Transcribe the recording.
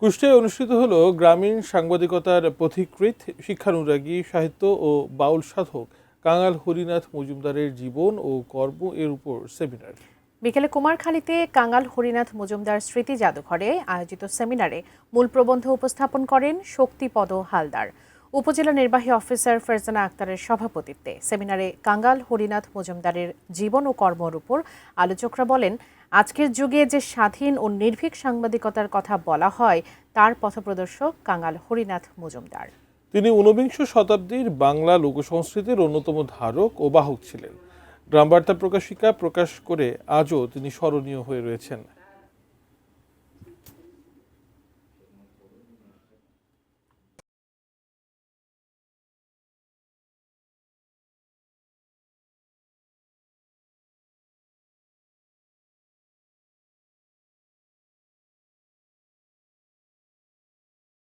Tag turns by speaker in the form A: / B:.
A: কুষ্টিয়ায় অনুষ্ঠিত হলো গ্রামীণ সাংবাদিকতার পথিকৃৎ শিক্ষানুরাগী সাহিত্য ও বাউল সাধক কাঙাল হরিনাথ মজুমদারের জীবন ও কর্ম এর উপর সেমিনার।
B: বিকেলে কুমারখালীতে কাঙাল হরিনাথ মজুমদার স্মৃতি জাদুঘরে আয়োজিত সেমিনারে মূল প্রবন্ধ উপস্থাপন করেন শক্তিপদ হালদার। উপজেলা নির্বাহী অফিসার ফারজানা আক্তারের সভাপতিত্বে সেমিনারে কাঙাল হরিনাথ মজুমদারের জীবন ও কর্মের উপর আলোচকরা বলেন, আজকের যুগে যে স্বাধীন ও নির্ভীক সাংবাদিকতার কথা বলা হয় তার পথপ্রদর্শক কাঙাল হরিনাথ মজুমদার।
A: তিনি ঊনবিংশ শতাব্দীর বাংলা লোকসংস্কৃতির অন্যতম ধারক ও বাহক ছিলেন। গ্রামবার্তা প্রকাশিকা প্রকাশ করে আজও তিনি স্মরণীয় হয়ে রয়েছেন।